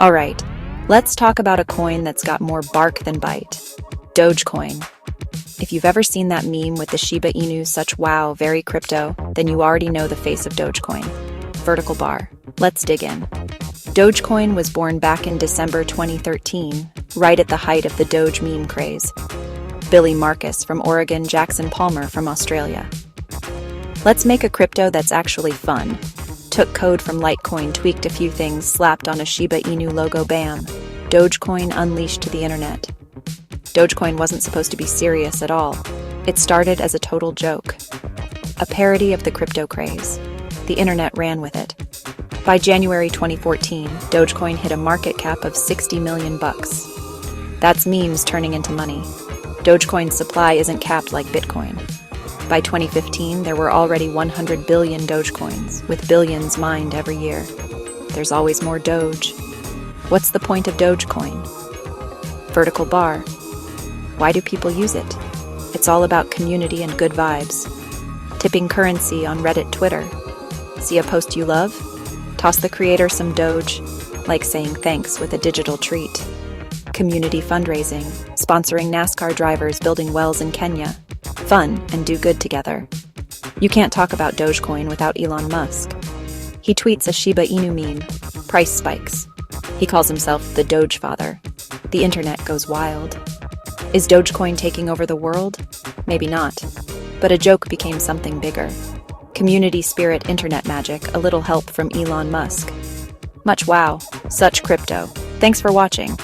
Alright, let's talk about a coin that's got more bark than bite. Dogecoin. If you've ever seen that meme with the Shiba Inu such wow, very crypto, then you already know the face of Dogecoin. Vertical bar. Let's dig in. Dogecoin was born back in December 2013, right at the height of the Doge meme craze. Billy Marcus from Oregon, Jackson Palmer from Australia. Let's make a crypto that's actually fun. Took code from Litecoin, tweaked a few things, slapped on a Shiba Inu logo, bam. Dogecoin unleashed to the internet. Dogecoin wasn't supposed to be serious at all. It started as a total joke. A parody of the crypto craze. The internet ran with it. By January 2014, Dogecoin hit a market cap of $60 million. That's memes turning into money. Dogecoin's supply isn't capped like Bitcoin. By 2015, there were already 100 billion Dogecoins, with billions mined every year. There's always more Doge. What's the point of Dogecoin? Vertical bar. Why do people use it? It's all about community and good vibes. Tipping currency on Reddit, Twitter. See a post you love? Toss the creator some Doge, like saying thanks with a digital treat. Community fundraising, sponsoring NASCAR drivers building wells in Kenya. Fun and do good together. You can't talk about Dogecoin without Elon Musk. He tweets a Shiba Inu meme, price spikes. He calls himself the Doge father. The internet goes wild. Is Dogecoin taking over the world? Maybe not. But a joke became something bigger. Community spirit, internet magic, a little help from Elon Musk. Much wow, such crypto. Thanks for watching.